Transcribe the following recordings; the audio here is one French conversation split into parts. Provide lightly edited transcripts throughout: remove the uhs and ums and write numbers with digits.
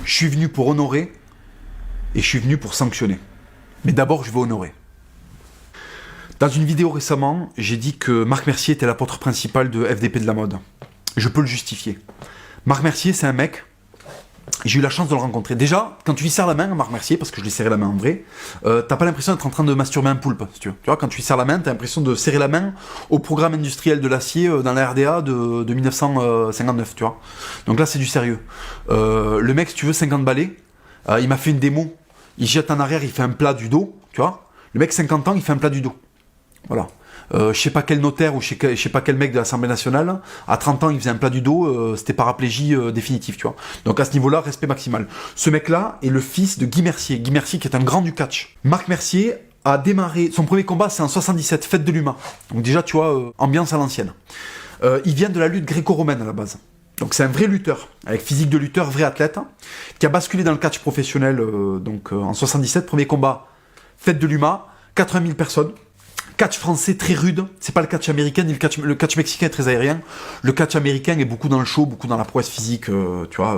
Je suis venu pour honorer et je suis venu pour sanctionner. Mais d'abord, je veux honorer. Dans une vidéo récemment, j'ai dit que Marc Mercier était l'apôtre principal de FDP de la mode. Je peux le justifier. Marc Mercier, c'est un mec, j'ai eu la chance de le rencontrer. Déjà, quand tu lui serres la main à Marc Mercier, parce que je lui ai serré la main en vrai, t'as pas l'impression d'être en train de masturber un poulpe, si tu veux. Tu vois, quand tu lui serres la main, t'as l'impression de serrer la main au programme industriel de l'acier dans la RDA de 1959, tu vois. Donc là, c'est du sérieux. Le mec, si tu veux, 50 balais, il m'a fait une démo, il jette en arrière, il fait un plat du dos, tu vois. Le mec, 50 ans, il fait un plat du dos. Voilà. Je sais pas quel notaire ou je sais pas quel mec de l'Assemblée nationale, à 30 ans il faisait un plat du dos, c'était paraplégie définitif, tu vois. Donc à ce niveau-là, respect maximal. Ce mec-là est le fils de Guy Mercier qui est un grand du catch. Marc Mercier a démarré, son premier combat c'est en 77, fête de l'UMA. Donc déjà tu vois, ambiance à l'ancienne. Il vient de la lutte gréco-romaine à la base. Donc c'est un vrai lutteur, avec physique de lutteur, vrai athlète, qui a basculé dans le catch professionnel en 77, premier combat, fête de l'UMA, 80 000 personnes. Catch français très rude, c'est pas le catch américain ni le catch mexicain est très aérien. Le catch américain est beaucoup dans le show, beaucoup dans la prouesse physique, tu vois,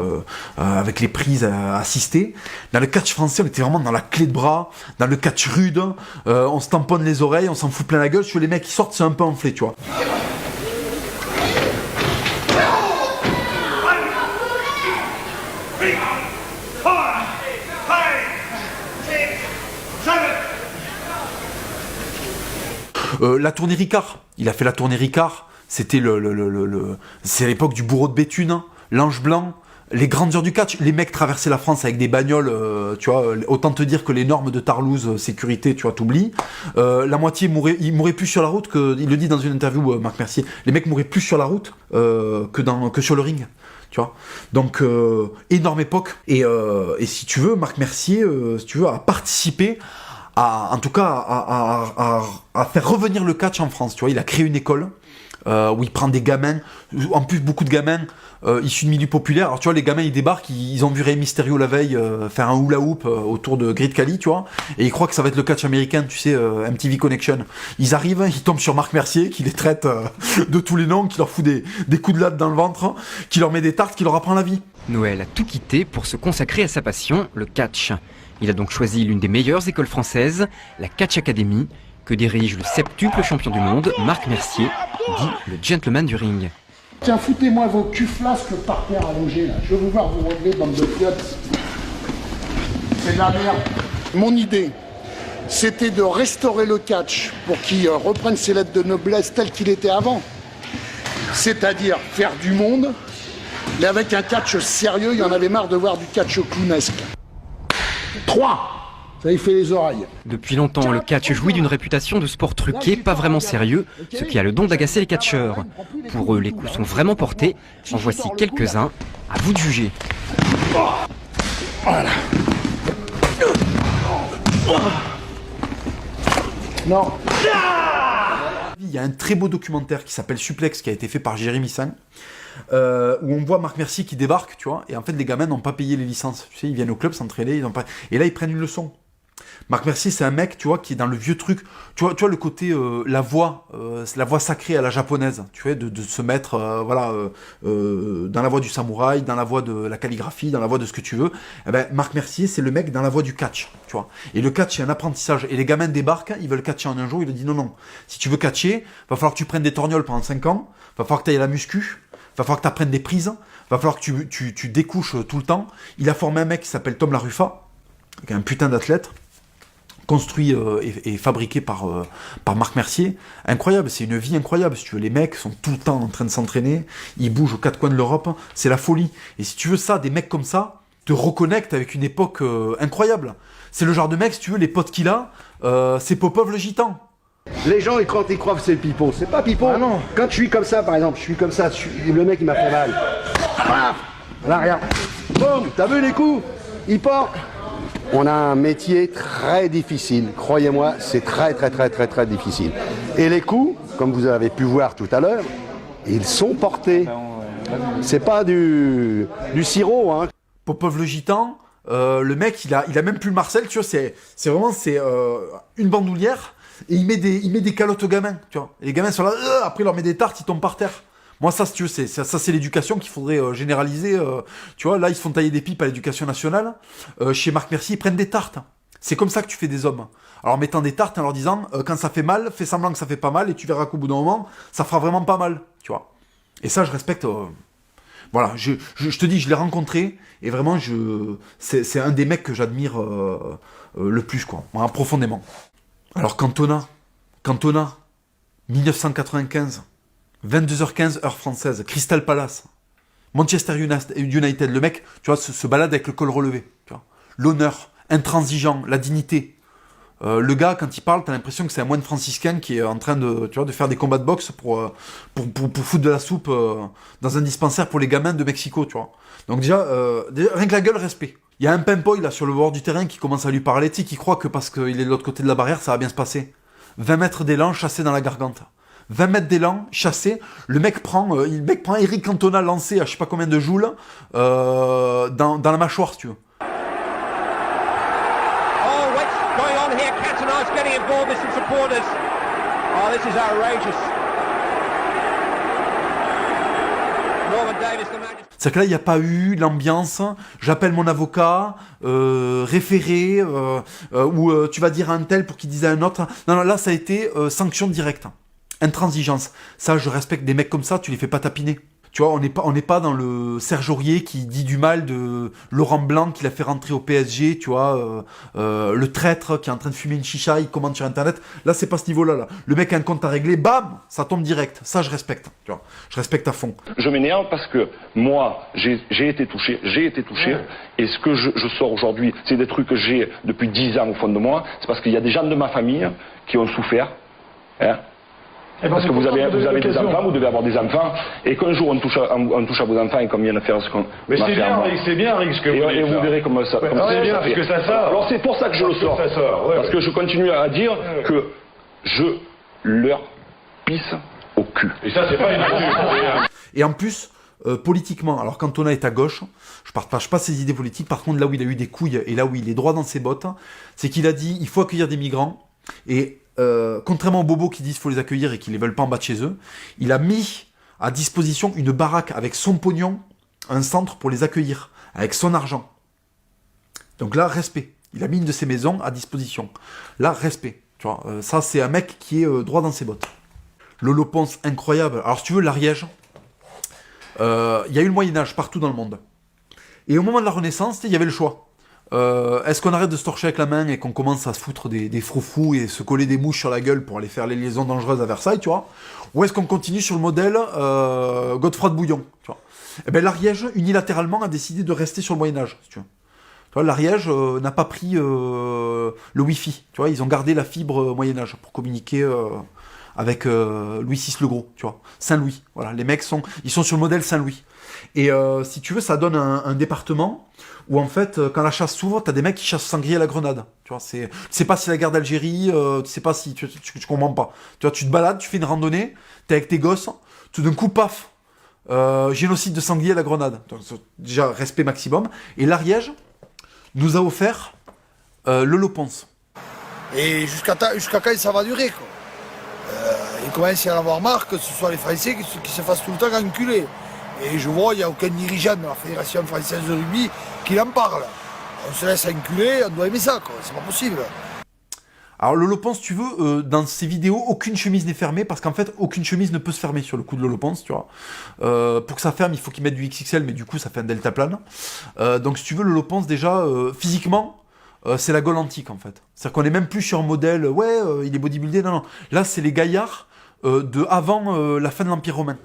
avec les prises assistées. Dans le catch français, on était vraiment dans la clé de bras, dans le catch rude, on se tamponne les oreilles, on s'en fout plein la gueule. Sur les mecs qui sortent, c'est un peu enflé, tu vois. La tournée Ricard, il a fait la tournée Ricard, c'était c'est à l'époque du bourreau de Béthune, hein, l'ange blanc, les grandes heures du catch, les mecs traversaient la France avec des bagnoles, tu vois, autant te dire que les normes de Tarlouse, sécurité, tu vois, t'oublies. La moitié il mourait plus sur la route il le dit dans une interview, Marc Mercier, les mecs mouraient plus sur la route que sur le ring. Tu vois, donc énorme époque et si tu veux, Marc Mercier, si tu veux, a participé en tout cas à faire revenir le catch en France. Tu vois, il a créé une école où il prend des gamins, en plus beaucoup de gamins issus de milieux populaires. Alors tu vois, les gamins ils débarquent, ils ont vu Rey Mysterio la veille faire un hula hoop autour de Great Khali, tu vois, et ils croient que ça va être le catch américain, tu sais, MTV Connection. Ils arrivent, ils tombent sur Marc Mercier qui les traite de tous les noms, qui leur fout des coups de latte dans le ventre, qui leur met des tartes, qui leur apprend la vie. Noël a tout quitté pour se consacrer à sa passion, le catch. Il a donc choisi l'une des meilleures écoles françaises, la Catch Academy, que dirige le septuple champion du monde, Marc Mercier, dit le gentleman du ring. Tiens, foutez-moi vos cul-flasques par terre allongés là. Je veux vous voir vous régler, bande de fiottes. C'est de la merde. Mon idée, c'était de restaurer le catch pour qu'il reprenne ses lettres de noblesse tel qu'il était avant. C'est-à-dire faire du monde, mais avec un catch sérieux. Il y en avait marre de voir du catch clownesque. 3. Ça y fait les oreilles. Depuis longtemps, le catch jouit d'une réputation de sport truqué, pas vraiment sérieux, ce qui a le don d'agacer les catcheurs. Pour eux, les coups sont vraiment portés. En voici quelques-uns. À vous de juger. Voilà. Non. Il y a un très beau documentaire qui s'appelle Suplex qui a été fait par Jérémy Sang, où on voit Marc Mercier qui débarque, tu vois, et en fait les gamins n'ont pas payé les licences, tu sais, ils viennent au club s'entraîner, et là ils prennent une leçon. Marc Mercier, c'est un mec, tu vois, qui est dans le vieux truc, tu vois le côté, c'est la voix sacrée à la japonaise, tu vois, de se mettre, dans la voie du samouraï, dans la voie de la calligraphie, dans la voie de ce que tu veux. Eh ben, Marc Mercier, c'est le mec dans la voie du catch, tu vois. Et le catch, c'est un apprentissage. Et les gamins débarquent, ils veulent catcher en un jour, il leur dit non, si tu veux catcher, va falloir que tu prennes des torgnoles pendant 5 ans, va falloir que tu ailles à la muscu, va falloir que tu apprennes des prises, va falloir que tu découches tout le temps. Il a formé un mec qui s'appelle Tom Laruffa, qui est un putain d'athlète, construit et fabriqué par Marc Mercier. Incroyable, c'est une vie incroyable, si tu veux. Les mecs sont tout le temps en train de s'entraîner, ils bougent aux quatre coins de l'Europe, c'est la folie. Et si tu veux ça, des mecs comme ça, te reconnectent avec une époque incroyable. C'est le genre de mec, si tu veux, les potes qu'il a, c'est Popov le gitan. Les gens, ils croient que c'est Pipo. C'est pas Pipo. Ah non. Quand je suis comme ça, par exemple, le mec, il m'a fait mal. Paf. Là, regarde. Boum, t'as vu les coups? Il porte. On a un métier très difficile. Croyez-moi, c'est très difficile. Et les coups, comme vous avez pu voir tout à l'heure, ils sont portés. C'est pas du sirop, hein. Popov le gitan, le mec, il a même plus le Marcel, tu vois, c'est vraiment une bandoulière. Et il met des calottes aux gamins, tu vois. Et les gamins sont là, après il leur met des tartes, ils tombent par terre. Moi, ça, si tu veux, c'est l'éducation qu'il faudrait généraliser. Tu vois, là, ils se font tailler des pipes à l'éducation nationale. Chez Marc Mercier, ils prennent des tartes. C'est comme ça que tu fais des hommes. Alors, en mettant des tartes et en leur disant, quand ça fait mal, fais semblant que ça fait pas mal, et tu verras qu'au bout d'un moment, ça fera vraiment pas mal, tu vois. Et ça, je respecte. Voilà, je te dis, je l'ai rencontré, et vraiment, c'est un des mecs que j'admire le plus, quoi. Voilà, profondément. Alors, Cantona, 1995, 22h15, heure française, Crystal Palace, Manchester United, le mec, tu vois, se balade avec le col relevé, tu vois. L'honneur, intransigeant, la dignité. Le gars, quand il parle, t'as l'impression que c'est un moine franciscain qui est en train de, tu vois, de faire des combats de boxe pour foutre de la soupe dans un dispensaire pour les gamins de Mexico, tu vois. Donc déjà, rien que la gueule, respect. Il y a un pimpoil là sur le bord du terrain qui commence à lui parler, tu sais, qui croit que parce qu'il est de l'autre côté de la barrière, ça va bien se passer. 20 mètres d'élan chassé dans la gargante. 20 mètres d'élan chassé, le mec prend Eric Cantona lancé à je sais pas combien de joules dans la mâchoire, si tu veux. C'est que là, il n'y a pas eu l'ambiance, j'appelle mon avocat, référé, ou tu vas dire à un tel pour qu'il dise à un autre. Non, là, ça a été sanction directe. Intransigeance. Ça, je respecte des mecs comme ça, tu les fais pas tapiner. Tu vois, on n'est pas dans le Serge Aurier qui dit du mal de Laurent Blanc qui l'a fait rentrer au PSG, tu vois, le traître qui est en train de fumer une chicha, il commande sur Internet. Là, c'est pas ce niveau-là. Là. Le mec a un compte à régler, bam, ça tombe direct. Ça, je respecte. Tu vois, je respecte à fond. Je m'énerve parce que moi, j'ai été touché, et ce que je sors aujourd'hui, c'est des trucs que j'ai depuis 10 ans au fond de moi. C'est parce qu'il y a des gens de ma famille qui ont souffert, hein. Parce que vous avez des enfants, vous devez avoir des enfants, et qu'un jour on touche à vos enfants, et comme il y en a faire ce qu'on mais c'est bien, Rick, ce que vous dites. Et vous verrez comment ça. Ouais, c'est bien, parce que ça sort. Alors c'est pour ça que je le sors. Parce que je continue à dire que je leur pisse au cul. Et ça, c'est pas une insulte. Et en plus, politiquement, alors Cantona est à gauche, je partage pas ses idées politiques, par contre là où il a eu des couilles et là où il est droit dans ses bottes, c'est qu'il a dit il faut accueillir des migrants, et contrairement aux bobos qui disent qu'il faut les accueillir et qu'ils les veulent pas en bas de chez eux, il a mis à disposition une baraque avec son pognon, un centre pour les accueillir, avec son argent. Donc là, respect. Il a mis une de ses maisons à disposition. Là, respect. Tu vois, ça, c'est un mec qui est droit dans ses bottes. Lolo Ponce, incroyable. Alors, si tu veux, l'Ariège, il y a eu le Moyen-Âge partout dans le monde. Et au moment de la Renaissance, il y avait le choix. Est-ce qu'on arrête de se torcher avec la main et qu'on commence à se foutre des froufous et se coller des mouches sur la gueule pour aller faire les liaisons dangereuses à Versailles, tu vois? Ou est-ce qu'on continue sur le modèle Godefroy de Bouillon, tu vois? Eh bien, l'Ariège, unilatéralement, a décidé de rester sur le Moyen-Âge, si tu vois. L'Ariège n'a pas pris le Wi-Fi, tu vois? Ils ont gardé la fibre Moyen-Âge pour communiquer avec Louis VI le Gros, tu vois? Saint-Louis, voilà. Les mecs ils sont sur le modèle Saint-Louis. Et si tu veux, ça donne un département où en fait, quand la chasse s'ouvre, t'as des mecs qui chassent sanglier à la grenade. Tu vois, tu sais pas si la guerre d'Algérie, tu sais pas si tu comprends pas. Tu vois, tu te balades, tu fais une randonnée, t'es avec tes gosses, tout d'un coup, paf, génocide de sanglier à la grenade. Donc, déjà, respect maximum. Et l'Ariège nous a offert Lolo Ponce. Et jusqu'à quand ça va durer, quoi. Il commence à y en avoir marre que ce soit les Français qui se fassent tout le temps enculer. Et je vois, il n'y a aucun dirigeant de la Fédération française de rugby qui en parle. On se laisse enculer, on doit aimer ça, quoi. C'est pas possible. Alors Lolo Ponce, tu veux, dans ces vidéos, aucune chemise n'est fermée, parce qu'en fait, aucune chemise ne peut se fermer sur le coup de Lolo Ponce, tu vois. Pour que ça ferme, il faut qu'il mette du XXL, mais du coup, ça fait un deltaplane. Donc si tu veux, Lolo Ponce, déjà, physiquement, c'est la Gaule antique, en fait. C'est-à-dire qu'on n'est même plus sur un modèle, il est bodybuildé, non. Là, c'est les gaillards de avant la fin de l'Empire romain.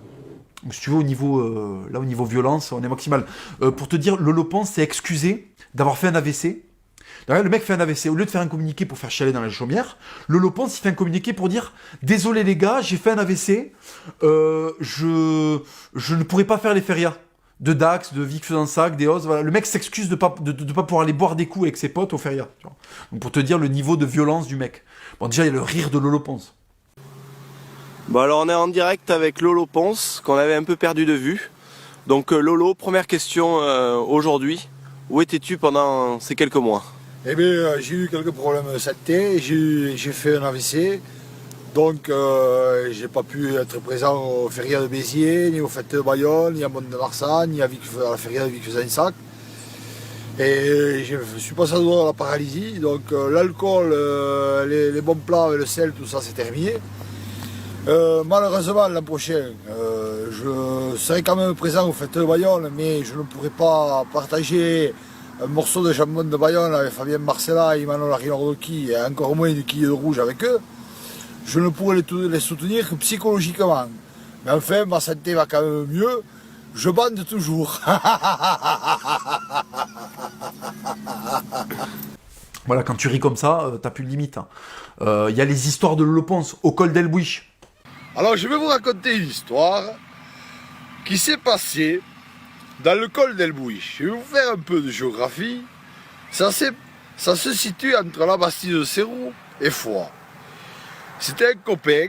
Donc, si tu veux, au niveau violence, on est maximal. Pour te dire, Lolo Ponce s'est excusé d'avoir fait un AVC. Le mec fait un AVC. Au lieu de faire un communiqué pour faire chialer dans la chaumière, Lolo Ponce, il fait un communiqué pour dire « Désolé les gars, j'ai fait un AVC. Je ne pourrai pas faire les férias. » De Dax, de Vic Fezensac, des Oz. Voilà. Le mec s'excuse de pas pouvoir aller boire des coups avec ses potes aux férias. Tu vois. Donc pour te dire le niveau de violence du mec. Bon, déjà, il y a le rire de Lolo Ponce. Bon alors on est en direct avec Lolo Ponce, qu'on avait un peu perdu de vue. Donc Lolo, première question aujourd'hui. Où étais-tu pendant ces quelques mois? Eh bien, j'ai eu quelques problèmes de santé, j'ai fait un AVC. Donc, j'ai pas pu être présent aux Férias de Béziers, ni aux Fêtes de Bayonne, ni à Mont-de-Marsan, ni à la Feria de Vic-Fezensac. Et je suis passé à la paralysie. Donc, l'alcool, les bons plats et le sel, tout ça, c'est terminé. Malheureusement, l'an prochain, je serai quand même présent aux Fêtes de Bayonne, mais je ne pourrai pas partager un morceau de jambon de Bayonne avec Fabien Marcella et Emmanuel Arinordoki, et encore moins du quilles de rouge avec eux. Je ne pourrai les soutenir que psychologiquement. Mais enfin, ma santé va quand même mieux. Je bande toujours. Voilà, quand tu ris comme ça, t'as plus de limite. Il y a les histoires de Lolo Ponce au col d'Elbouich. Alors, je vais vous raconter une histoire qui s'est passée dans le col d'Elbouich. Je vais vous faire un peu de géographie. Ça se situe entre la Bastide de Sérou et Foix. C'était un copain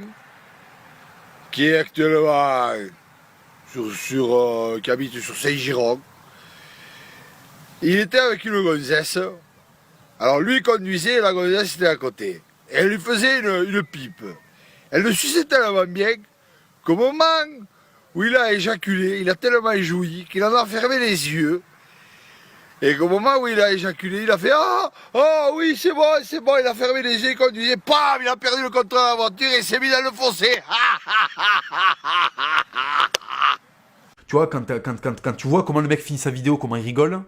qui est actuellement qui habite sur Saint-Giron. Il était avec une gonzesse. Alors lui conduisait et la gonzesse était à côté. Et elle lui faisait une pipe. Elle le suçait tellement bien qu'au moment où il a éjaculé, il a tellement joui qu'il en a fermé les yeux. Et qu'au moment où il a éjaculé, il a fait « Ah, oui, c'est bon, il a fermé les yeux, il conduisait, pam, il a perdu le contrôle de la voiture et s'est mis dans le fossé. » Tu vois, quand tu vois comment le mec finit sa vidéo, comment il rigole,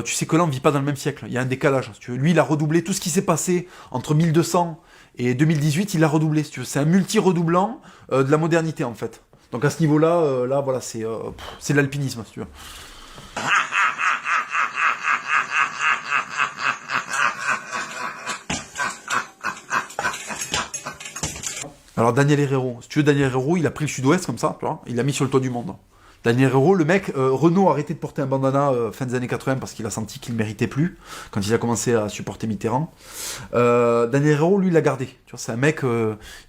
tu sais que là, on vit pas dans le même siècle. Il y a un décalage. Si tu veux. Lui, il a redoublé tout ce qui s'est passé entre 1200 et 2018, il l'a redoublé. Si tu veux. C'est un multi-redoublant de la modernité, en fait. Donc à ce niveau-là, là, voilà, c'est de l'alpinisme, si tu veux. Alors Daniel Herrero, si tu veux, Daniel Herrero, il a pris le sud-ouest comme ça, tu vois, il l'a mis sur le toit du monde. Daniel Herrero, le mec, Renault a arrêté de porter un bandana fin des années 80 parce qu'il a senti qu'il ne méritait plus, quand il a commencé à supporter Mitterrand. Daniel Herrero, lui, il l'a gardé. Tu vois, c'est un mec,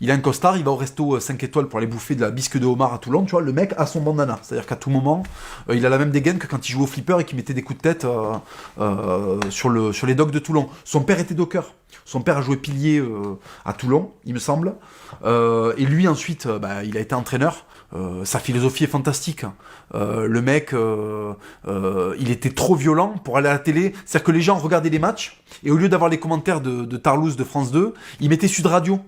il a un costard, il va au resto 5 étoiles pour aller bouffer de la bisque de homard à Toulon, tu vois, le mec a son bandana. C'est-à-dire qu'à tout moment, il a la même dégaine que quand il jouait au flipper et qu'il mettait des coups de tête sur les docks de Toulon. Son père était docker. Son père a joué pilier à Toulon, il me semble. Et lui, ensuite, il a été entraîneur. Sa philosophie est fantastique. Le mec, il était trop violent pour aller à la télé. C'est-à-dire que les gens regardaient les matchs, et au lieu d'avoir les commentaires de Tarlouse de France 2, ils mettaient Sud Radio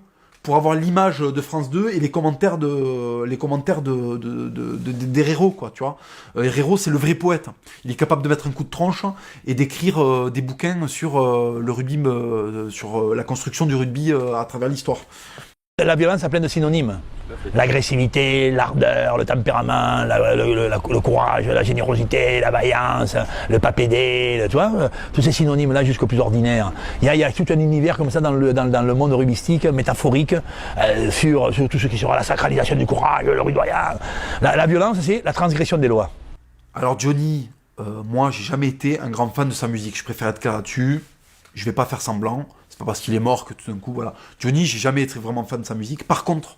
pour avoir l'image de France 2 et les commentaires d'Herrero, quoi, tu vois. Herrero, c'est le vrai poète. Il est capable de mettre un coup de tronche et d'écrire des bouquins sur le rugby, sur la construction du rugby à travers l'histoire. La violence a plein de synonymes. L'agressivité, l'ardeur, le tempérament, le courage, la générosité, la vaillance, le pas pédé, tu vois, tous ces synonymes-là jusqu'au plus ordinaire. Il y a tout un univers comme ça dans le monde rugbyistique, métaphorique, sur tout ce qui sera la sacralisation du courage, le rudoyant. La violence, c'est la transgression des lois. Alors Johnny, moi j'ai jamais été un grand fan de sa musique, je préfère être clair là-dessus, je vais pas faire semblant. C'est pas parce qu'il est mort que tout d'un coup, voilà. Johnny, j'ai jamais été vraiment fan de sa musique. Par contre,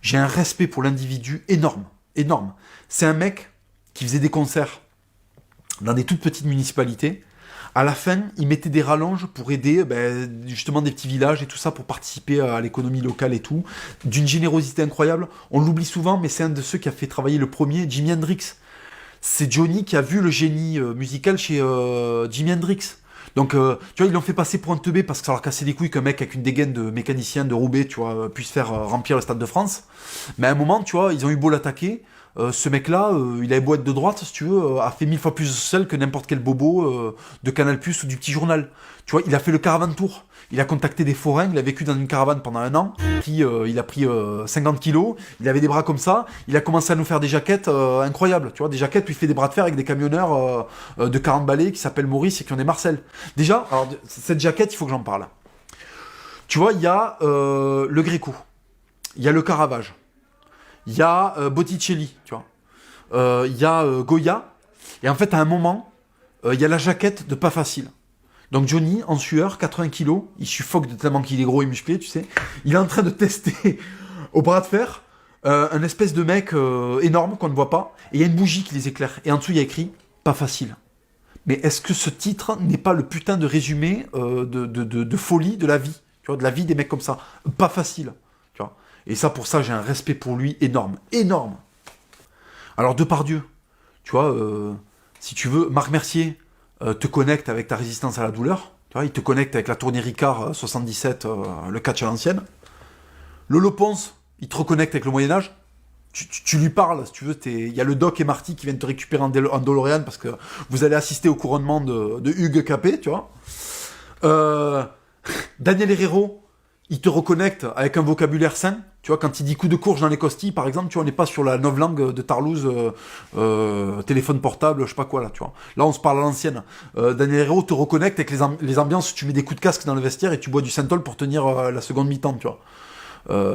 j'ai un respect pour l'individu énorme. Énorme. C'est un mec qui faisait des concerts dans des toutes petites municipalités. À la fin, il mettait des rallonges pour aider justement des petits villages et tout ça pour participer à l'économie locale et tout. D'une générosité incroyable. On l'oublie souvent, mais c'est un de ceux qui a fait travailler le premier, Jimi Hendrix. C'est Johnny qui a vu le génie musical chez Jimi Hendrix. Donc, tu vois, ils l'ont fait passer pour un teubé parce que ça leur cassait les couilles qu'un mec avec une dégaine de mécanicien de Roubaix, tu vois, puisse faire remplir le Stade de France. Mais à un moment, tu vois, ils ont eu beau l'attaquer. Ce mec-là, il avait beau être de droite, si tu veux, a fait 1000 fois plus seul que n'importe quel bobo de Canal+ ou du Petit Journal. Tu vois, il a fait le Caravan Tour. Il a contacté des forains, il a vécu dans une caravane pendant 1 an, il a pris 50 kilos, il avait des bras comme ça, il a commencé à nous faire des jaquettes incroyables, tu vois, des jaquettes où il fait des bras de fer avec des camionneurs de 40 balais qui s'appellent Maurice et qui ont des Marcel. Déjà, alors, cette jaquette, il faut que j'en parle. Tu vois, il y a le Gréco, il y a le Caravage, il y a Botticelli, tu vois, il y a Goya, et en fait, à un moment, il y a la jaquette de Pas Facile. Donc Johnny, en sueur, 80 kilos, il suffoque de tellement qu'il est gros et musclé, tu sais. Il est en train de tester au bras de fer un espèce de mec énorme qu'on ne voit pas, et il y a une bougie qui les éclaire. Et en dessous, il y a écrit « Pas facile ». Mais est-ce que ce titre n'est pas le putain de résumé de folie de la vie, tu vois, de la vie des mecs comme ça? Pas facile, tu vois. Et ça, pour ça, j'ai un respect pour lui énorme. Énorme. Alors, Depardieu, tu vois, si tu veux, Marc Mercier te connecte avec ta résistance à la douleur. Tu vois, il te connecte avec la tournée Ricard 77, le catch à l'ancienne. Lolo Ponce, il te reconnecte avec le Moyen-Âge. Tu lui parles, si tu veux, il y a le Doc et Marty qui viennent te récupérer en DeLorean parce que vous allez assister au couronnement de Hugues Capet, tu vois. Daniel Herrero, il te reconnecte avec un vocabulaire sain. Tu vois, quand il dit coup de courge dans les costilles, par exemple, tu vois, on n'est pas sur la novlangue de Tarlouse, téléphone portable, je sais pas quoi, là, tu vois. Là, on se parle à l'ancienne. Daniel Herrero te reconnecte avec les ambiances, tu mets des coups de casque dans le vestiaire et tu bois du Saint-Ol pour tenir la seconde mi-temps, tu vois.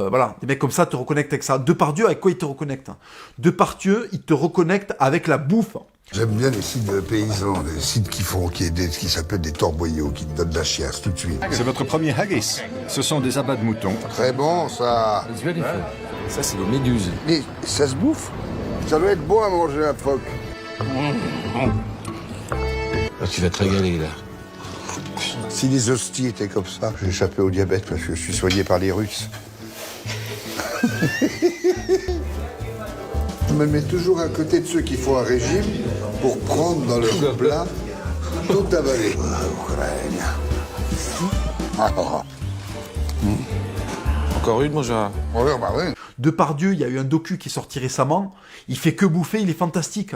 Voilà, des mecs comme ça te reconnectent avec ça. Depardieu, avec quoi il te reconnecte? Depardieu, il te reconnecte avec la bouffe. J'aime bien les sites de paysans, les sites qui s'appellent des torboyaux, qui te donnent de la chiasse tout de suite. C'est votre premier haggis. Ce sont des abats de moutons. Très bon, ça. Ça, c'est des méduses. Mais ça se bouffe. Ça doit être bon à manger un phoque. Tu vas te régaler, là. Si les hosties étaient comme ça, j'ai échappé au diabète parce que je suis soigné par les Russes. Je me mets toujours à côté de ceux qui font un régime pour prendre dans leur plat tout avaler. Encore une, mon Gérard? Ouais, bah oui. Depardieu, il y a eu un docu qui est sorti récemment. Il fait que bouffer, il est fantastique.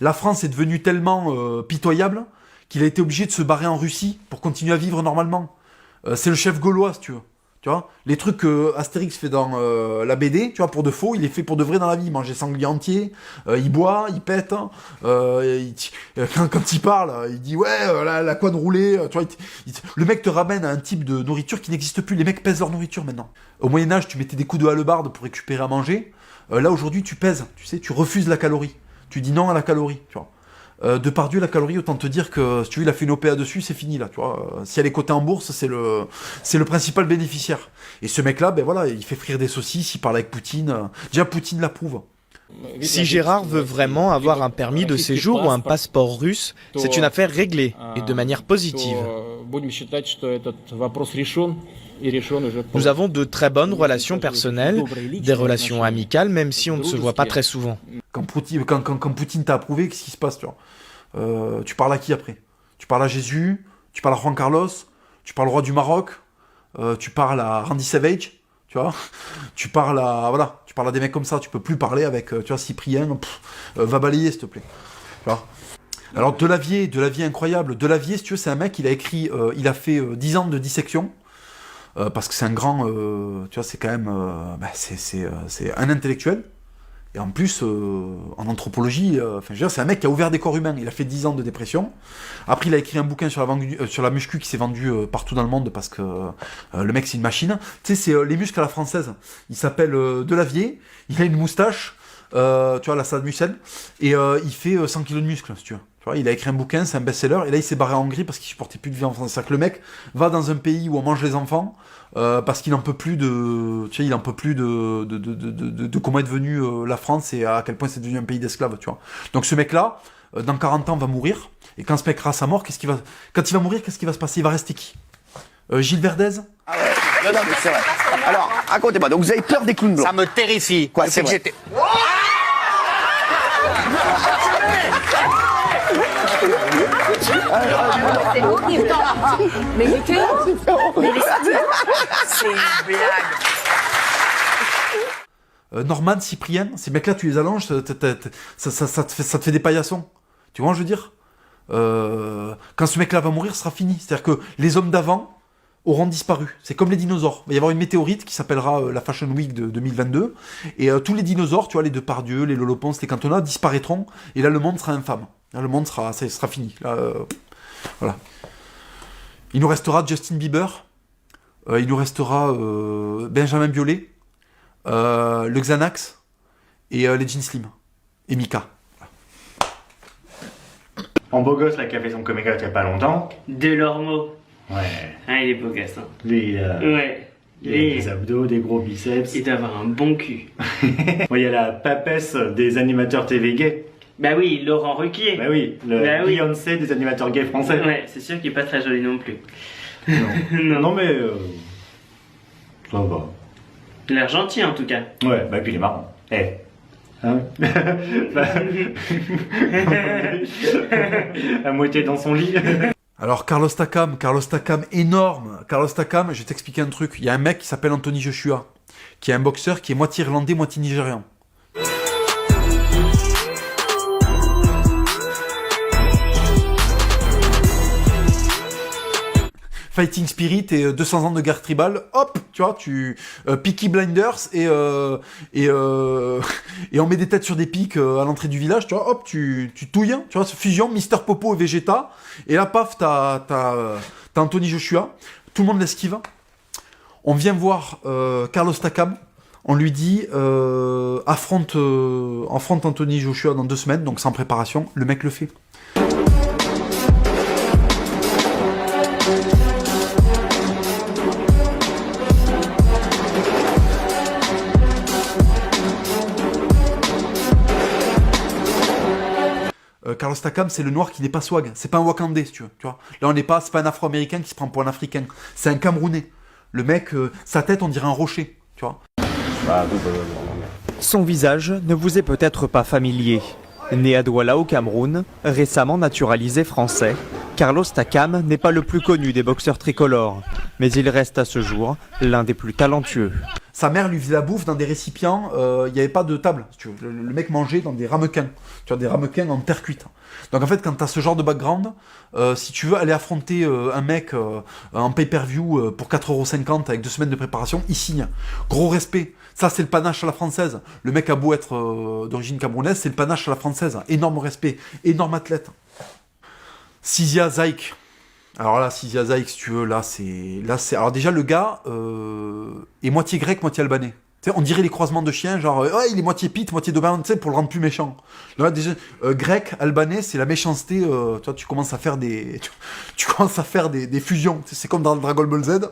La France est devenue tellement pitoyable qu'il a été obligé de se barrer en Russie pour continuer à vivre normalement. C'est le chef gaulois, si tu veux. Tu vois, les trucs que Astérix fait dans la BD, tu vois, pour de faux, il les fait pour de vrai dans la vie. Manger sanglier entier, il boit, il pète. Quand il parle, il dit ouais, la couenne roulée. Tu vois, le mec te ramène à un type de nourriture qui n'existe plus. Les mecs pèsent leur nourriture maintenant. Au Moyen-Âge, tu mettais des coups de hallebarde pour récupérer à manger. Là, aujourd'hui, tu pèses. Tu sais, tu refuses la calorie. Tu dis non à la calorie. Tu vois. Depardieu, la calorie, autant te dire que si tu veux, il a fait une OPA dessus, c'est fini là, tu vois. Si elle est cotée en bourse, c'est le principal bénéficiaire. Et ce mec-là, ben voilà, il fait frire des saucisses, il parle avec Poutine. Déjà, Poutine l'approuve. Si Gérard veut vraiment avoir un permis de séjour ou un passeport russe, c'est une affaire réglée et de manière positive. Nous avons de très bonnes relations personnelles, des relations amicales, même si on ne se voit pas très souvent. Quand Poutine t'a approuvé, qu'est-ce qui se passe, tu vois? Tu parles à qui après? Tu parles à Jésus, tu parles à Juan Carlos, tu parles au roi du Maroc, tu parles à Randy Savage, tu vois? Tu parles à des mecs comme ça, tu peux plus parler avec, tu vois, Cyprien, va balayer s'il te plaît. Tu vois? Alors Delavier incroyable. Delavier, si tu veux, c'est un mec, il a écrit, il a fait 10 ans de dissection. Parce que c'est un grand, tu vois, c'est quand même, c'est un intellectuel. Et en plus, en anthropologie, je veux dire, c'est un mec qui a ouvert des corps humains. Il a fait 10 ans de dépression. Après, il a écrit un bouquin sur la muscu qui s'est vendu partout dans le monde parce que le mec, c'est une machine. Tu sais, c'est les muscles à la française. Il s'appelle Delavier. Il a une moustache, tu vois, la Saddam Hussein. Et il fait 100 kilos de muscles, si tu veux. Tu vois, il a écrit un bouquin, c'est un best-seller. Et là, il s'est barré en Hongrie parce qu'il supportait plus de vie en France. C'est-à-dire que le mec va dans un pays où on mange les enfants. Parce qu'il n'en peut plus de, tu sais, il en peut plus de comment est devenue la France et à quel point c'est devenu un pays d'esclaves, tu vois. Donc ce mec-là, dans 40 ans, va mourir. Et quand ce mec sera à sa mort, quand il va mourir, qu'est-ce qui va se passer? Il va rester qui? Gilles Verdez? Ah ouais. Non, mais c'est vrai. Alors, racontez-moi. Donc vous avez peur des clowns blancs? Ça me terrifie. Quoi, c'est vrai? C'est horrible. Mais il était c'est une blague. Norman, Cyprien, ces mecs-là, tu les allonges, ça te fait des paillassons. Tu vois, je veux dire, quand ce mec-là va mourir, ce sera fini. C'est-à-dire que les hommes d'avant auront disparu. C'est comme les dinosaures. Il va y avoir une météorite qui s'appellera la Fashion Week de 2022. Et tous les dinosaures, tu vois, les Depardieu, les Lolo Ponce, les Cantona, disparaîtront. Et là, le monde sera infâme. Là, le monde sera fini. Là, voilà. Il nous restera Justin Bieber. Il nous restera Benjamin Biolay. Le Xanax. Et les Jeans Slim. Et Mika. En beau gosse, là, qui a fait son coming out il y a pas longtemps. Delormeau. Ouais. Ah, il est beau gosse, hein. Lui, ouais. Il a des abdos, des gros biceps. Il doit avoir un bon cul. Bon, il y a la papesse des animateurs TV gays. Bah oui, Laurent Ruquier. Bah oui, le Beyoncé des animateurs gays français. Ouais, c'est sûr qu'il est pas très joli non plus. Non, non mais... ça va. Il a l'air gentil en tout cas. Ouais, bah et puis il est marrant. Eh. Hein à moitié dans son lit. Alors Carlos Takam énorme. Carlos Takam, je vais t'expliquer un truc. Il y a un mec qui s'appelle Anthony Joshua, qui est un boxeur qui est moitié irlandais, moitié nigérian. Fighting Spirit et 200 ans de guerre tribale, hop, tu vois, Peaky Blinders et on met des têtes sur des pics à l'entrée du village, tu vois, hop, tu touilles, tu vois, fusion, Mister Popo et Vegeta, et là, paf, t'as Anthony Joshua, tout le monde l'esquive. On vient voir Carlos Takam, on lui dit affronte Anthony Joshua dans 2 semaines, donc sans préparation, le mec le fait. Carlos Takam, c'est le noir qui n'est pas swag. C'est pas un Wakandais, si tu veux. Tu vois. Là, c'est pas un Afro-Américain qui se prend pour un Africain. C'est un Camerounais. Le mec, sa tête, on dirait un rocher. Tu vois. Son visage ne vous est peut-être pas familier. Né à Douala au Cameroun, récemment naturalisé français, Carlos Takam n'est pas le plus connu des boxeurs tricolores, mais il reste à ce jour l'un des plus talentueux. Sa mère lui faisait la bouffe dans des récipients, il n'y avait pas de table. Si tu veux. Le mec mangeait dans des ramequins, tu vois, des ramequins en terre cuite. Donc en fait, quand tu as ce genre de background, si tu veux aller affronter un mec en pay-per-view pour 4,50€ avec 2 semaines de préparation, il signe. Gros respect. Ça, c'est le panache à la française. Le mec a beau être d'origine camerounaise, c'est le panache à la française. Énorme respect, énorme athlète. Sizia Zaïk. Alors là, Sizia Zaïk, si tu veux, là c'est... Alors déjà, le gars est moitié grec, moitié albanais. Tu sais, on dirait les croisements de chiens, genre, il est moitié pite, moitié doberman, tu sais, pour le rendre plus méchant. Là, déjà, grec, albanais, c'est la méchanceté, toi, tu commences à faire des... Tu commences à faire des fusions. C'est comme dans Dragon Ball Z.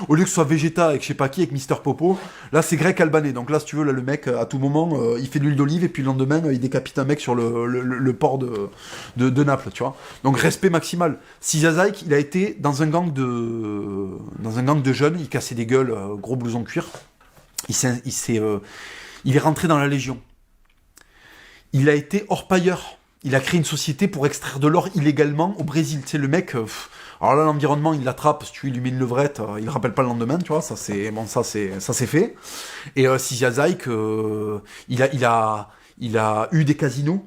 Au lieu que ce soit Vegeta avec je sais pas qui, avec Mister Popo, là, c'est grec, albanais. Donc là, si tu veux, là, le mec, à tout moment, il fait de l'huile d'olive, et puis le lendemain, il décapite un mec sur le port de Naples, tu vois. Donc, respect maximal. Sizia Zaïk, il a été dans un gang de jeunes, il cassait des gueules, gros blouson cuir. Il est rentré dans la Légion. Il a été orpailleur. Il a créé une société pour extraire de l'or illégalement au Brésil. Tu sais, le mec... alors là, l'environnement, il l'attrape. Si tu lui mets une levrette, il ne rappelle pas le lendemain, tu vois. Ça, c'est fait. Et Sizia Zaïk, il a eu des casinos.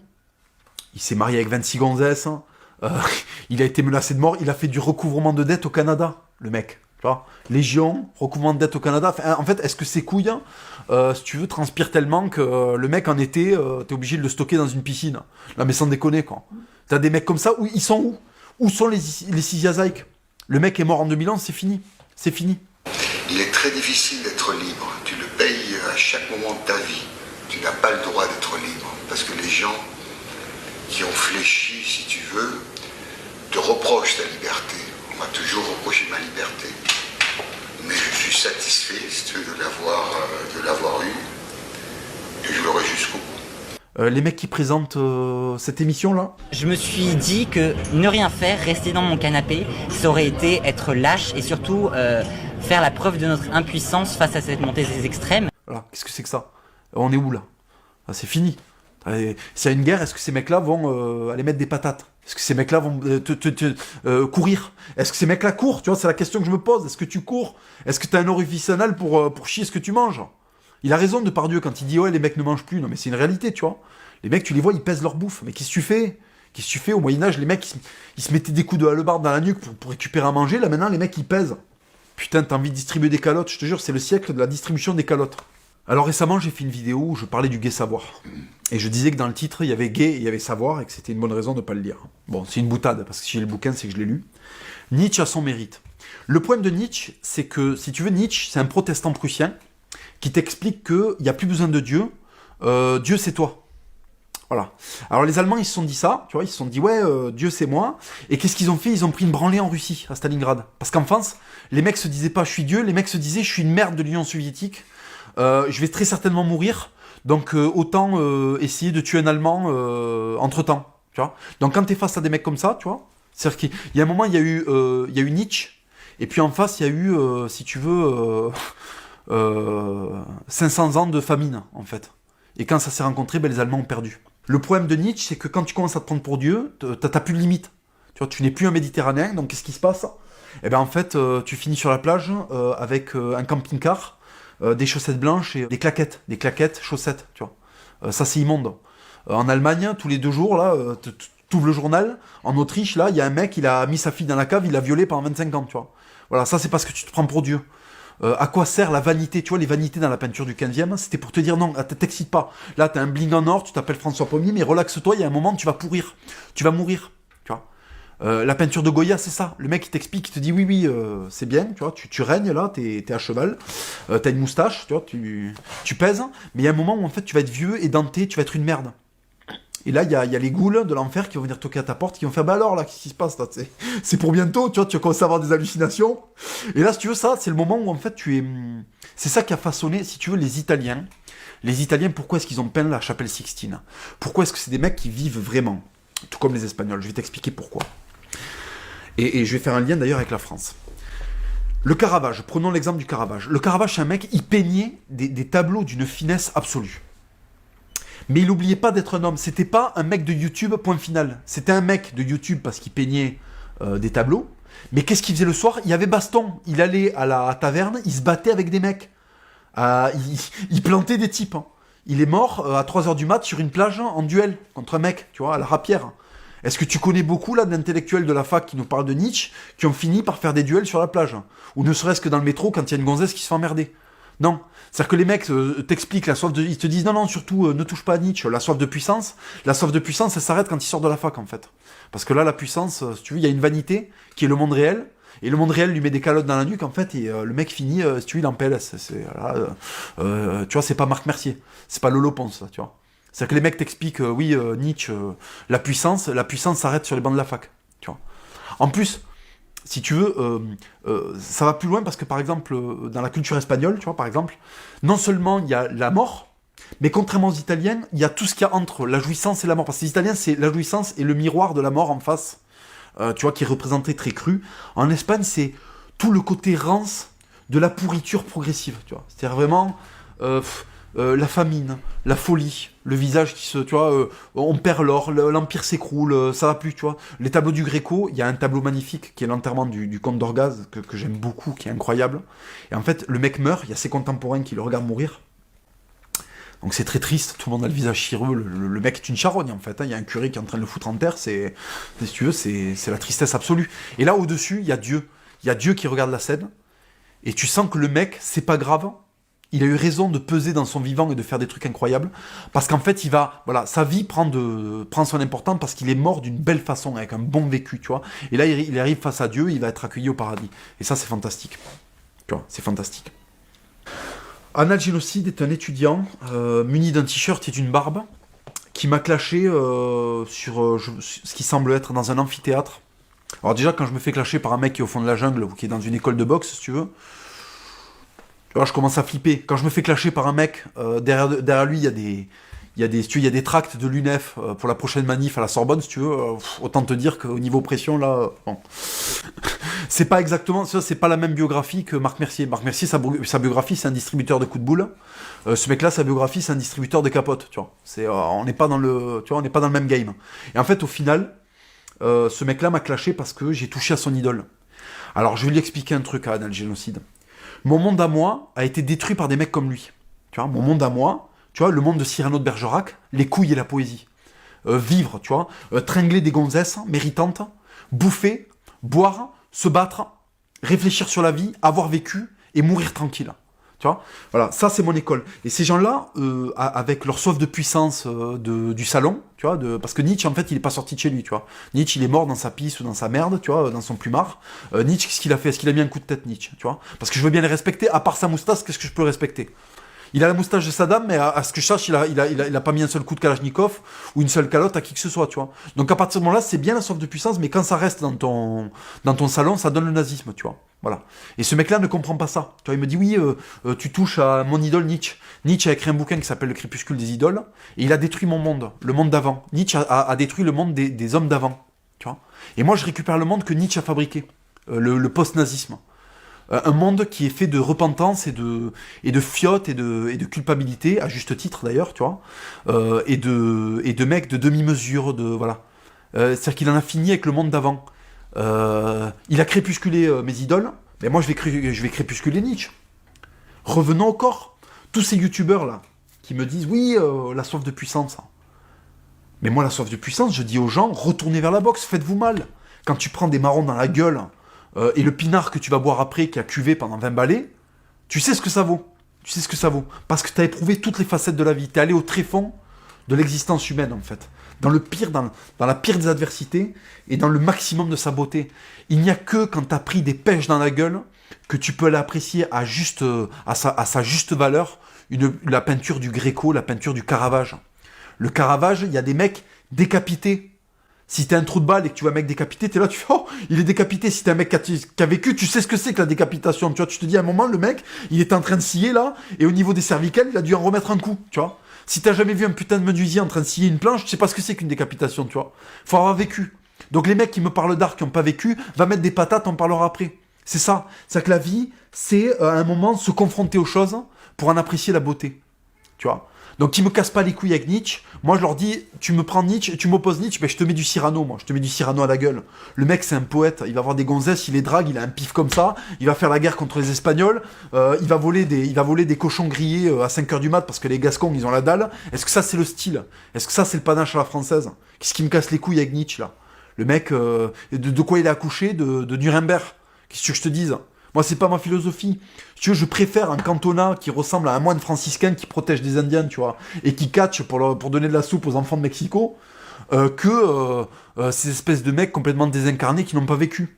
Il s'est marié avec 26 gonzesses. Il a été menacé de mort. Il a fait du recouvrement de dettes au Canada, le mec. Tu vois, Légion, recouvrement de dette au Canada. Enfin, en fait, est-ce que ces couilles, si tu veux, transpirent tellement que le mec en été, t'es obligé de le stocker dans une piscine. Là, mais sans déconner, quoi. T'as des mecs comme ça, ils sont où? Où sont les Sizia Zaïk? Le mec est mort en 2011, c'est fini. C'est fini. Il est très difficile d'être libre. Tu le payes à chaque moment de ta vie. Tu n'as pas le droit d'être libre. Parce que les gens qui ont fléchi, si tu veux, te reprochent ta liberté. On m'a toujours reproché ma liberté. Mais je suis satisfait, si tu veux, de l'avoir eu. Et je l'aurai jusqu'au bout. Les mecs qui présentent cette émission-là, je me suis dit que ne rien faire, rester dans mon canapé, ça aurait été être lâche et surtout faire la preuve de notre impuissance face à cette montée des extrêmes. Voilà, qu'est-ce que c'est que ça? On est où là? C'est fini. S'il y a une guerre, est-ce que ces mecs-là vont aller mettre des patates? Est-ce que ces mecs-là vont courir? Est-ce que ces mecs-là courent? Tu vois, c'est la question que je me pose. Est-ce que tu cours? Est-ce que tu as un orifice anal pour chier ce que tu manges? Il a raison, Depardieu, quand il dit « Ouais, les mecs ne mangent plus ». Non, mais c'est une réalité, tu vois. Les mecs, tu les vois, ils pèsent leur bouffe. Mais qu'est-ce que tu fais? Qu'est-ce que tu fais? Au Moyen-Âge, les mecs, ils se mettaient des coups de hallebarde dans la nuque pour récupérer à manger. Là, maintenant, les mecs, ils pèsent. Putain, t'as envie de distribuer des calottes. Je te jure, c'est le siècle de la distribution des calottes. Alors récemment, j'ai fait une vidéo où je parlais du gay savoir. Et je disais que dans le titre, il y avait gay et il y avait savoir et que c'était une bonne raison de ne pas le lire. Bon, c'est une boutade, parce que si j'ai le bouquin, c'est que je l'ai lu. Nietzsche a son mérite. Le problème de Nietzsche, c'est que, si tu veux, Nietzsche, c'est un protestant prussien qui t'explique qu'il n'y a plus besoin de Dieu. Dieu, c'est toi. Voilà. Alors les Allemands, ils se sont dit ça, tu vois, ils se sont dit, ouais, Dieu, c'est moi. Et qu'est-ce qu'ils ont fait? Ils ont pris une branlée en Russie, à Stalingrad. Parce qu'en France, les mecs se disaient pas, je suis Dieu, les mecs se disaient, je suis une merde de l'Union soviétique. Je vais très certainement mourir, donc autant essayer de tuer un Allemand entre-temps, tu vois. Donc quand t'es face à des mecs comme ça, tu vois, c'est-à-dire qu'il y a un moment, il y a eu Nietzsche, et puis en face, il y a eu, si tu veux, 500 ans de famine, en fait. Et quand ça s'est rencontré, ben, les Allemands ont perdu. Le problème de Nietzsche, c'est que quand tu commences à te prendre pour Dieu, t'as plus de limite. Tu vois, tu n'es plus un Méditerranéen, donc qu'est-ce qui se passe? Eh ben en fait, tu finis sur la plage avec un camping-car, des chaussettes blanches et des claquettes, chaussettes, tu vois. Ça, c'est immonde. En Allemagne, tous les 2 jours, là, t'ouvres le journal. En Autriche, là, il y a un mec, il a mis sa fille dans la cave, il l'a violée pendant 25 ans, tu vois. Voilà, ça, c'est parce que tu te prends pour Dieu. À quoi sert la vanité? Tu vois, les vanités dans la peinture du 15e, c'était pour te dire non, t'excites pas. Là, t'as un bling en or, tu t'appelles François Pommier, mais relaxe-toi, il y a un moment, tu vas pourrir. Tu vas mourir, tu vois. La peinture de Goya, c'est ça. Le mec, il t'explique, il te dit oui, c'est bien, tu vois, tu règnes là, t'es à cheval, t'as une moustache, tu vois, tu pèses, mais il y a un moment où en fait, tu vas être vieux, édenté, tu vas être une merde. Et là, il y a les ghouls de l'enfer qui vont venir toquer à ta porte, qui vont faire bah alors là, qu'est-ce qui se passe là? C'est pour bientôt, tu vois, tu vas commencer à avoir des hallucinations. Et là, si tu veux, ça, c'est le moment où en fait c'est ça qui a façonné, si tu veux, les Italiens. Les Italiens, pourquoi est-ce qu'ils ont peint la chapelle Sixtine? Pourquoi est-ce que c'est des mecs qui vivent vraiment? Tout comme les Espagnols. Je vais t'expliquer pourquoi. Et je vais faire un lien d'ailleurs avec la France. Le Caravage, prenons l'exemple du Caravage. Le Caravage, c'est un mec, il peignait des tableaux d'une finesse absolue. Mais il n'oubliait pas d'être un homme. C'était pas un mec de YouTube, point final. C'était un mec de YouTube parce qu'il peignait des tableaux. Mais qu'est-ce qu'il faisait le soir? Il avait baston. Il allait à la taverne, il se battait avec des mecs. Il plantait des types. Hein. Il est mort à 3h du mat sur une plage en duel contre un mec, tu vois, à la rapière. Est-ce que tu connais beaucoup là d'intellectuels de la fac qui nous parlent de Nietzsche, qui ont fini par faire des duels sur la plage? Ou ne serait-ce que dans le métro quand il y a une gonzesse qui se fait emmerder? Non. C'est-à-dire que les mecs t'expliquent la soif de... Ils te disent non, surtout, ne touche pas à Nietzsche. La soif de puissance, elle s'arrête quand il sort de la fac, en fait. Parce que là, la puissance, si tu veux, il y a une vanité qui est le monde réel. Et le monde réel lui met des calottes dans la nuque, en fait, et le mec finit, si tu veux, il est en PLS. Tu vois, c'est pas Marc Mercier. C'est pas Lolo Ponce, tu vois. C'est-à-dire que les mecs t'expliquent, oui, Nietzsche, la puissance s'arrête sur les bancs de la fac. Tu vois. En plus... Si tu veux, ça va plus loin parce que par exemple, dans la culture espagnole, tu vois, par exemple, non seulement il y a la mort, mais contrairement aux Italiens, il y a tout ce qu'il y a entre la jouissance et la mort. Parce que les Italiens, c'est la jouissance et le miroir de la mort en face, tu vois, qui est représenté très cru. En Espagne, c'est tout le côté rance de la pourriture progressive, tu vois. C'est-à-dire vraiment la famine, la folie, le visage qui se, tu vois, on perd l'or, l'empire s'écroule, ça va plus, tu vois. Les tableaux du Gréco, il y a un tableau magnifique qui est l'enterrement du comte d'Orgaz, que j'aime beaucoup, qui est incroyable. Et en fait, le mec meurt, il y a ses contemporains qui le regardent mourir. Donc c'est très triste, tout le monde a le visage chireux, le mec est une charogne en fait, hein. Il y a un curé qui est en train de le foutre en terre, si tu veux, c'est la tristesse absolue. Et là au-dessus, il y a Dieu qui regarde la scène, et tu sens que le mec, c'est pas grave, il a eu raison de peser dans son vivant et de faire des trucs incroyables, parce qu'en fait, sa vie prend son importance parce qu'il est mort d'une belle façon, avec un bon vécu, tu vois. Et là, il arrive face à Dieu, il va être accueilli au paradis. Et ça, c'est fantastique. Tu vois, c'est fantastique. Anal Génocide est un étudiant muni d'un t-shirt et d'une barbe qui m'a clashé sur ce qui semble être dans un amphithéâtre. Alors déjà, quand je me fais clasher par un mec qui est au fond de la jungle ou qui est dans une école de boxe, si tu veux, alors je commence à flipper. Quand je me fais clasher par un mec, derrière lui, il y a des tracts de l'UNEF pour la prochaine manif à la Sorbonne, si tu veux. Autant te dire qu'au niveau pression, là, bon. C'est pas exactement, c'est pas la même biographie que Marc Mercier. Marc Mercier, sa biographie, c'est un distributeur de coups de boule. Ce mec-là, sa biographie, c'est un distributeur de capotes, tu vois. On n'est pas dans le même game. Et en fait, au final, ce mec-là m'a clashé parce que j'ai touché à son idole. Alors, je vais lui expliquer un truc à Anal Génocide. Mon monde à moi a été détruit par des mecs comme lui. Tu vois, mon monde à moi, tu vois, le monde de Cyrano de Bergerac, les couilles et la poésie. Vivre, tu vois, tringler des gonzesses méritantes, bouffer, boire, se battre, réfléchir sur la vie, avoir vécu et mourir tranquille. Tu vois, voilà, ça c'est mon école. Et ces gens-là, avec leur soif de puissance du salon, tu vois, parce que Nietzsche, en fait, il est pas sorti de chez lui, tu vois. Nietzsche, il est mort dans sa pisse ou dans sa merde, tu vois, dans son plumard. Nietzsche, qu'est-ce qu'il a fait? Est-ce qu'il a mis un coup de tête, Nietzsche, tu vois? Parce que je veux bien les respecter, à part sa moustache, qu'est-ce que je peux respecter? Il a la moustache de Saddam, mais à ce que je sache, il a pas mis un seul coup de Kalachnikov ou une seule calotte à qui que ce soit, tu vois. Donc à partir de ce moment-là, c'est bien la soif de puissance, mais quand ça reste dans ton salon, ça donne le nazisme, tu vois. Voilà. Et ce mec-là ne comprend pas ça. Tu vois, il me dit oui, tu touches à mon idole Nietzsche. Nietzsche a écrit un bouquin qui s'appelle Le Crépuscule des idoles, et il a détruit mon monde, le monde d'avant. Nietzsche a détruit le monde des hommes d'avant, tu vois. Et moi, je récupère le monde que Nietzsche a fabriqué, le post-nazisme. Un monde qui est fait de repentance et de fiottes et de culpabilité, à juste titre d'ailleurs, tu vois, et de mecs de demi-mesure, voilà. C'est-à-dire qu'il en a fini avec le monde d'avant. Il a crépusculé mes idoles, mais moi je vais crépusculer Nietzsche. Revenons au corps. Tous ces youtubeurs là, qui me disent, oui, la soif de puissance. Mais moi, la soif de puissance, je dis aux gens, retournez vers la boxe, faites-vous mal. Quand tu prends des marrons dans la gueule, et le pinard que tu vas boire après, qui a cuvé pendant 20 balais, tu sais ce que ça vaut. Tu sais ce que ça vaut. Parce que tu as éprouvé toutes les facettes de la vie. Tu es allé au tréfonds de l'existence humaine, en fait. Dans la pire des adversités, et dans le maximum de sa beauté. Il n'y a que quand tu as pris des pêches dans la gueule, que tu peux l'apprécier à sa juste valeur, la peinture du Gréco, la peinture du Caravage. Le Caravage, il y a des mecs décapités. Si t'es un trou de balle et que tu vois un mec décapité, t'es là, tu fais, oh, il est décapité. Si t'es un mec qui a vécu, tu sais ce que c'est que la décapitation. Tu vois, tu te dis à un moment, le mec, il était en train de scier là, et au niveau des cervicales, il a dû en remettre un coup, tu vois. Si t'as jamais vu un putain de menuisier en train de scier une planche, tu sais pas ce que c'est qu'une décapitation, tu vois. Faut avoir vécu. Donc les mecs qui me parlent d'art, qui n'ont pas vécu, va mettre des patates, on en parlera après. C'est ça. C'est que la vie, c'est à un moment se confronter aux choses pour en apprécier la beauté. Tu vois. Donc qui me casse pas les couilles avec Nietzsche, moi je leur dis, tu me prends Nietzsche, tu m'opposes Nietzsche, ben je te mets du Cyrano, moi, je te mets du Cyrano à la gueule. Le mec c'est un poète, il va avoir des gonzesses, il les drague, il a un pif comme ça, il va faire la guerre contre les Espagnols, il va voler des cochons grillés à 5h du mat parce que les Gascons ils ont la dalle. Est-ce que ça c'est le style? Est-ce que ça c'est le panache à la française? Qu'est-ce qui me casse les couilles avec Nietzsche là? Le mec, de quoi il a accouché? De Nuremberg. Qu'est-ce que je te dise? Moi, c'est pas ma philosophie. Si tu veux, je préfère un cantonat qui ressemble à un moine franciscain qui protège des Indiens, tu vois, et qui catch pour donner de la soupe aux enfants de Mexico, que ces espèces de mecs complètement désincarnés qui n'ont pas vécu.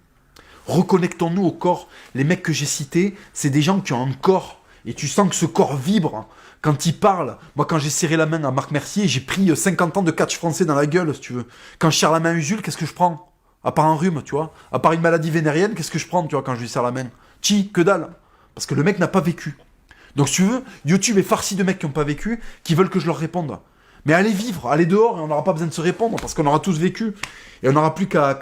Reconnectons-nous au corps. Les mecs que j'ai cités, c'est des gens qui ont un corps, et tu sens que ce corps vibre quand ils parlent. Moi, quand j'ai serré la main à Marc Mercier, j'ai pris 50 ans de catch français dans la gueule, si tu veux. Quand je serre la main à Usul, qu'est-ce que je prends? À part un rhume, tu vois. À part une maladie vénérienne, qu'est-ce que je prends, tu vois, quand je lui serre la main? Que dalle. Parce que le mec n'a pas vécu. Donc, si tu veux, YouTube est farci de mecs qui n'ont pas vécu, qui veulent que je leur réponde. Mais allez vivre, allez dehors, et on n'aura pas besoin de se répondre, parce qu'on aura tous vécu. Et on n'aura plus qu'à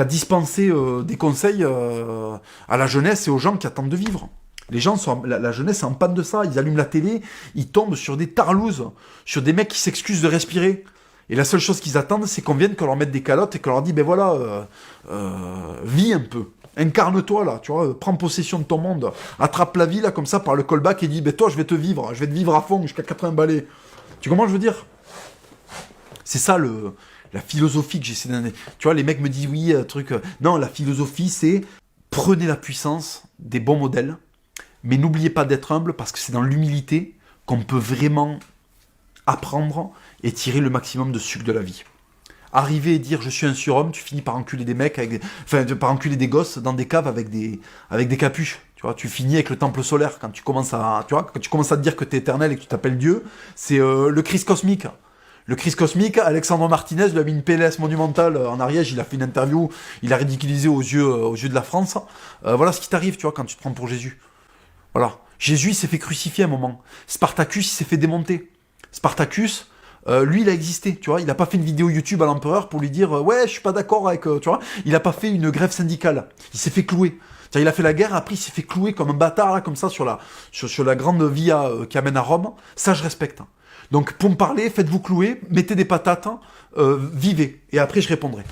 dispenser des conseils à la jeunesse et aux gens qui attendent de vivre. Les gens la jeunesse est en panne de ça. Ils allument la télé, ils tombent sur des tarlouses, sur des mecs qui s'excusent de respirer. Et la seule chose qu'ils attendent, c'est qu'on vienne, qu'on leur mette des calottes et qu'on leur dise, ben voilà, vis un peu. Incarne-toi là, tu vois, prends possession de ton monde. Attrape la vie là, comme ça, par le callback et dis, ben toi, je vais te vivre à fond jusqu'à 80 balais. Tu comprends, je veux dire? C'est ça la philosophie que j'essaie d'amener. Tu vois, les mecs me disent, oui, truc. Non, la philosophie, c'est prenez la puissance des bons modèles, mais n'oubliez pas d'être humble parce que c'est dans l'humilité qu'on peut vraiment apprendre et tirer le maximum de sucre de la vie. Arriver et dire je suis un surhomme, tu finis par enculer des mecs, par enculer des gosses dans des caves avec des capuches. Tu vois, tu finis avec le temple solaire quand tu commences à te dire que t'es éternel et que tu t'appelles Dieu. C'est le Christ cosmique. Le Christ cosmique, Alexandre Martinez lui a mis une PLS monumentale en Ariège, il a fait une interview, il a ridiculisé aux yeux de la France. Voilà ce qui t'arrive, tu vois, quand tu te prends pour Jésus. Voilà. Jésus, il s'est fait crucifier à un moment. Spartacus, il s'est fait démonter. Spartacus, lui, il a existé, tu vois. Il n'a pas fait une vidéo YouTube à l'empereur pour lui dire ouais, je suis pas d'accord avec, tu vois. Il n'a pas fait une grève syndicale. Il s'est fait clouer. C'est-à-dire, il a fait la guerre, après il s'est fait clouer comme un bâtard là, comme ça sur la grande via qui amène à Rome. Ça, je respecte. Donc, pour me parler, faites-vous clouer, mettez des patates, vivez. Et après, je répondrai.